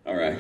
All right.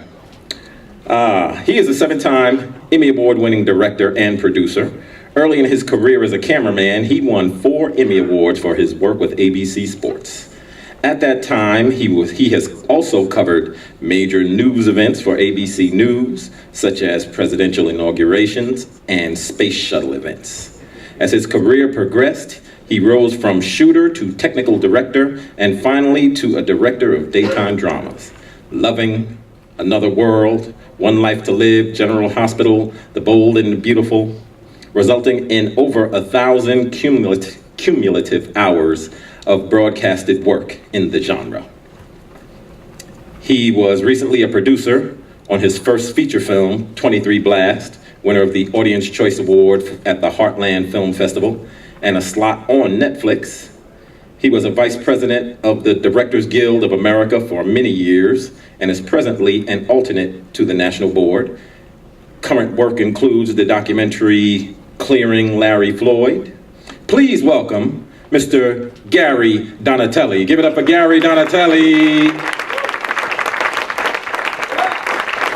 He is a 7-time Emmy Award-winning director and producer. Early in his career as a cameraman, he won 4 Emmy Awards for his work with ABC Sports. At that time, he has also covered major news events for ABC News, such as presidential inaugurations and space shuttle events. As his career progressed, he rose from shooter to technical director and finally to a director of daytime dramas. Loving, Another World, One Life to Live, General Hospital, The Bold and the Beautiful, resulting in over 1,000 cumulative hours of broadcasted work in the genre. He was recently a producer on his first feature film, 23 Blast, winner of the Audience Choice Award at the Heartland Film Festival, and a slot on Netflix. He was a vice president of the Directors Guild of America for many years and is presently an alternate to the National Board. Current work includes the documentary Clearing Larry Floyd. Please welcome Mr. Gary Donatelli. Give it up for Gary Donatelli.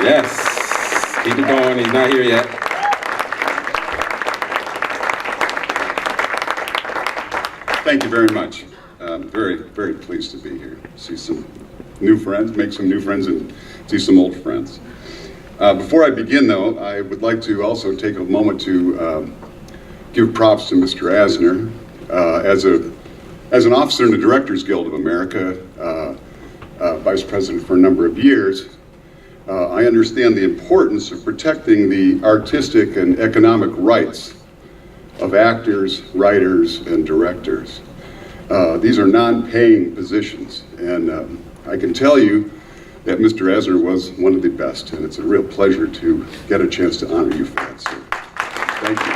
Yes, keep it going, he's not here yet. Thank you very much. Very, very pleased to be here. See some new friends, make some new friends, and see some old friends. Before I begin, though, I would like to also take a moment to give props to Mr. Asner. As an officer in the Directors Guild of America, vice president for a number of years, I understand the importance of protecting the artistic and economic rights of actors, writers, and directors. These are non-paying positions, and I can tell you that Mr. Asner was one of the best, and it's a real pleasure to get a chance to honor you for that, sir. Thank you.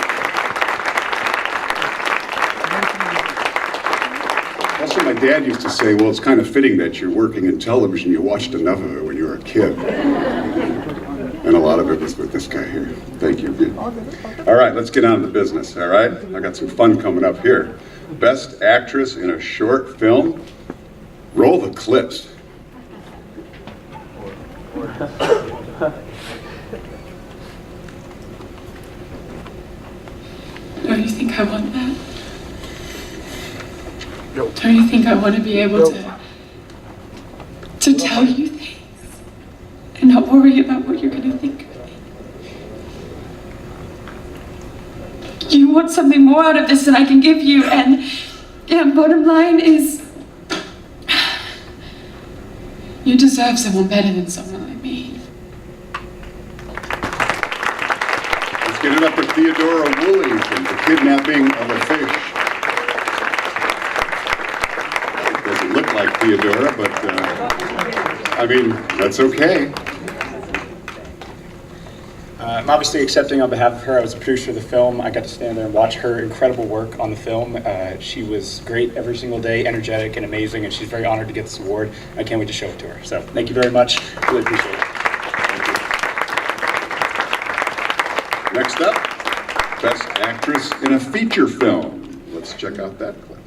Also, my dad used to say, well, it's kind of fitting that you're working in television. You watched enough of it when you were a kid. And a lot of it was with this guy here. Thank you. All right, let's get on to the business, all right? I got some fun coming up here. Best Actress in a Short Film. Roll the clips. Don't you think I want that? Don't you think I want to be able to tell you things and not worry about what you're going to think of me? You want something more out of this than I can give you, and bottom line is, you deserve someone better than someone like me. Let's get it up for Theodora Woolley from The Kidnapping of a Fish. It doesn't look like Theodora, but I mean, that's okay. I'm obviously accepting on behalf of her. I was a producer of the film. I got to stand there and watch her incredible work on the film. She was great every single day, energetic and amazing, and she's very honored to get this award. I can't wait to show it to her. So thank you very much. Really appreciate it. Thank you. Next up, Best Actress in a Feature Film. Let's check out that clip.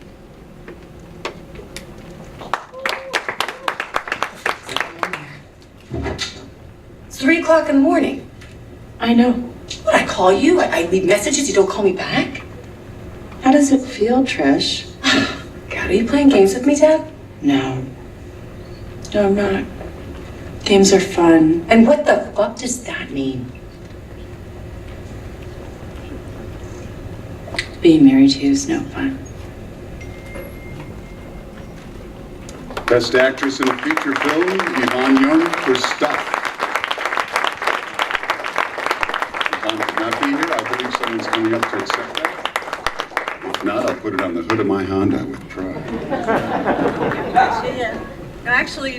It's 3 o'clock in the morning. I know. What, I call you? I leave messages, you don't call me back? How does it feel, Trish? God, are you playing games with me, Deb? No. No, I'm not. Games are fun. And what the fuck does that mean? Being married to you is no fun. Best Actress in a Feature Film, Yvonne Young for Stuff. Yvonne could not be here. I believe someone's coming up to accept that. If not, I'll put it on the hood of my Honda with pride. Actually,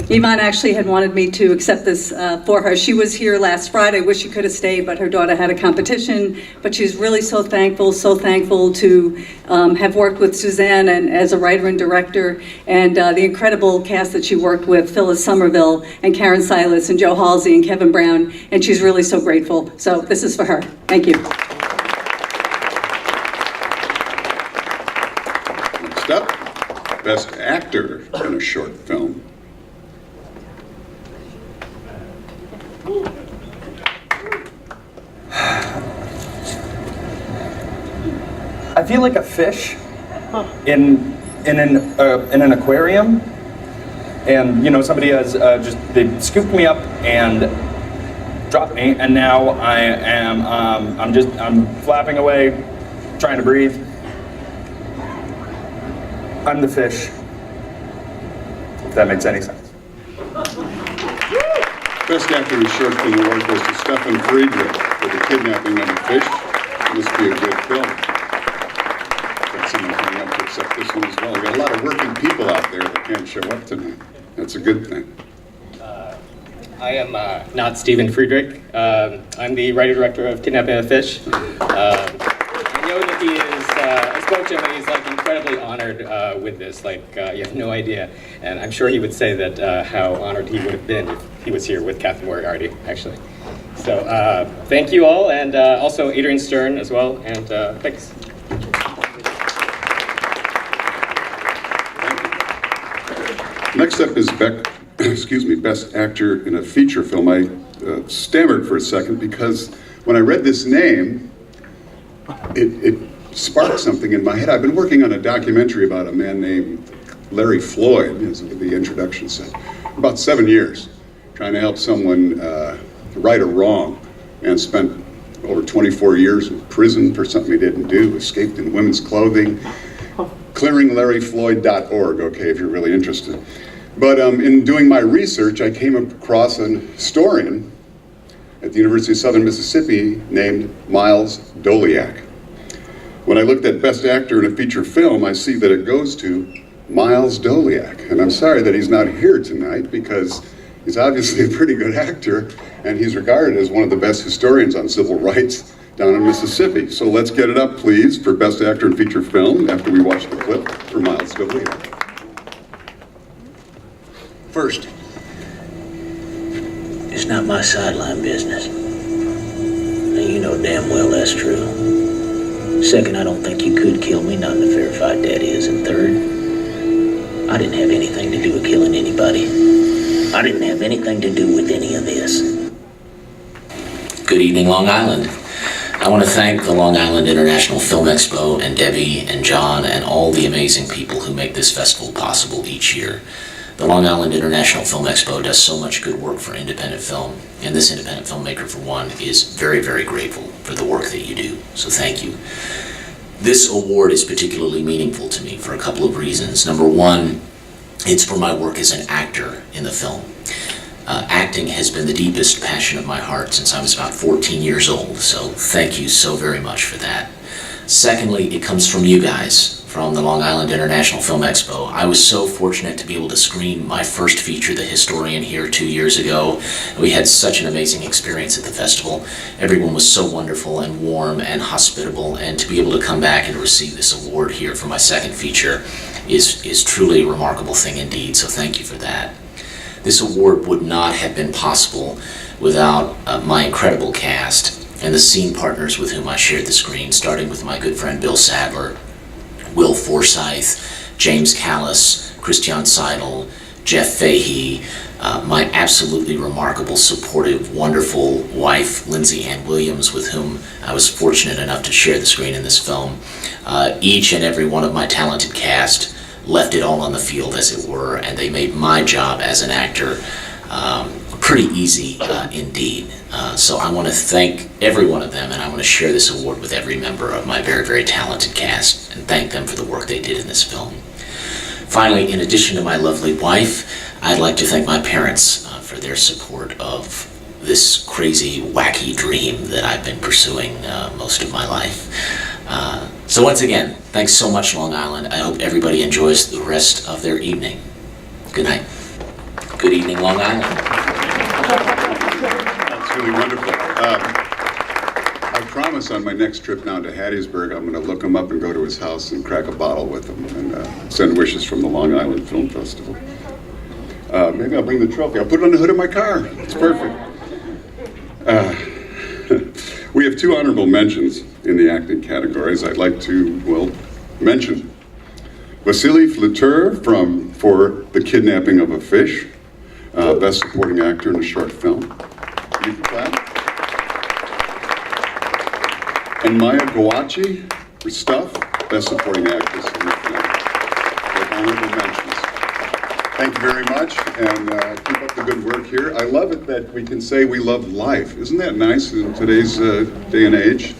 Yvonne actually had wanted me to accept this for her. She was here last Friday. Wish she could have stayed, but her daughter had a competition. But she's really so thankful to have worked with Suzanne and as a writer and director, and the incredible cast that she worked with, Phyllis Somerville and Karen Silas and Joe Halsey and Kevin Brown, and she's really so grateful. So this is for her. Thank you. Next up, Best Actor in a Short Film. feel like a fish in an aquarium, and you know, somebody has they scooped me up and dropped me, and now I'm flapping away, trying to breathe. I'm the fish. If that makes any sense. Best Actor in a Short Film Award goes to Stefan Friedrich for The Kidnapping of a Fish. It must be a good film. Got someone coming up to accept this one as well. We got a lot of working people out there that can't show up tonight. That's a good thing. I am not Stephen Friedrich. I'm the writer-director of Kidnapping of a Fish. I know that he is, I spoke to him and he's like incredibly honored with this, like you have no idea. And I'm sure he would say that how honored he would have been if he was here with Catherine Moriarty, actually. So thank you all, and also Adrian Stern as well, and thanks. Next up is Best Actor in a Feature Film. I stammered for a second because when I read this name, it sparked something in my head. I've been working on a documentary about a man named Larry Floyd, as the introduction said, about 7 years, trying to help someone right a wrong, and spent over 24 years in prison for something he didn't do, escaped in women's clothing. ClearingLarryFloyd.org, okay, if you're really interested. But in doing my research, I came across an historian at the University of Southern Mississippi named Miles Doliak. When I looked at Best Actor in a Feature Film, I see that it goes to Miles Doliak. And I'm sorry that he's not here tonight because he's obviously a pretty good actor and he's regarded as one of the best historians on civil rights down in Mississippi. So let's get it up, please, for Best Actor in Feature Film after we watch the clip for Miles Doliak. First, it's not my sideline business. Now, you know damn well that's true. Second, I don't think you could kill me, not in a fair fight, that is. And third, I didn't have anything to do with killing anybody. I didn't have anything to do with any of this. Good evening, Long Island. I want to thank the Long Island International Film Expo and Debbie and John and all the amazing people who make this festival possible each year. The Long Island International Film Expo does so much good work for independent film, and this independent filmmaker, for one, is very, very grateful for the work that you do, so thank you. This award is particularly meaningful to me for a couple of reasons. Number one, it's for my work as an actor in the film. Acting has been the deepest passion of my heart since I was about 14 years old, so thank you so very much for that. Secondly, it comes from you guys, from the Long Island International Film Expo. I was so fortunate to be able to screen my first feature, The Historian, here 2 years ago. We had such an amazing experience at the festival. Everyone was so wonderful and warm and hospitable, and to be able to come back and receive this award here for my second feature is truly a remarkable thing indeed, so thank you for that. This award would not have been possible without my incredible cast and the scene partners with whom I shared the screen, starting with my good friend Bill Sadler, Will Forsythe, James Callis, Christian Seidel, Jeff Fahey, my absolutely remarkable, supportive, wonderful wife, Lindsay Ann Williams, with whom I was fortunate enough to share the screen in this film. Each and every one of my talented cast left it all on the field, as it were, and they made my job as an actor pretty easy indeed. So I want to thank every one of them, and I want to share this award with every member of my very, very talented cast and thank them for the work they did in this film. Finally, in addition to my lovely wife, I'd like to thank my parents for their support of this crazy, wacky dream that I've been pursuing most of my life. So once again, thanks so much, Long Island. I hope everybody enjoys the rest of their evening. Good night. Good evening, Long Island. That's really wonderful. I promise on my next trip down to Hattiesburg, I'm going to look him up and go to his house and crack a bottle with him and send wishes from the Long Island Film Festival. Maybe I'll bring the trophy. I'll put it on the hood of my car. It's perfect. We have 2 honorable mentions in the acting categories. I'd like to, mention Vasily Fleur for The Kidnapping of a Fish, Best Supporting Actor in a Short Film. You for that? And Maya Goachi for Stuff, Best Supporting Actress in the film. With honorable mentions. Thank you very much, and keep up the good work here. I love it that we can say we love life. Isn't that nice in today's day and age?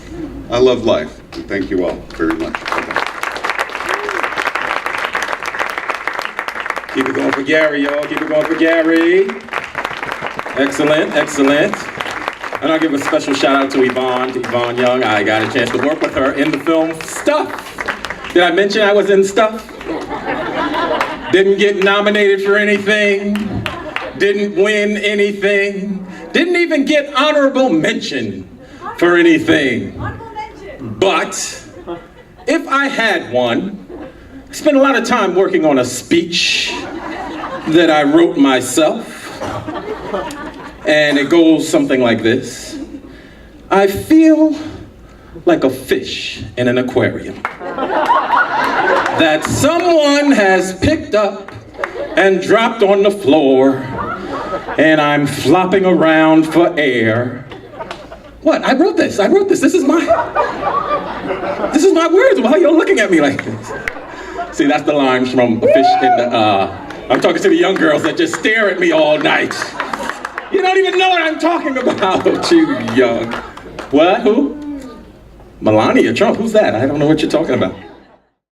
I love life, and thank you all very much. Bye-bye. Keep it going for Gary, y'all. Keep it going for Gary. Excellent, excellent. And I'll give a special shout out to Yvonne Young. I got a chance to work with her in the film Stuff. Did I mention I was in Stuff? Didn't get nominated for anything. Didn't win anything. Didn't even get honorable mention for anything. But if I had one, I spent a lot of time working on a speech that I wrote myself. And it goes something like this. I feel like a fish in an aquarium that someone has picked up and dropped on the floor, and I'm flopping around for air. What? I wrote this. This is my words. Why are you looking at me like this? See, that's the lines from A Fish in the, I'm talking to the young girls that just stare at me all night. You don't even know what I'm talking about, you young. What? Who? Melania Trump? Who's that? I don't know what you're talking about.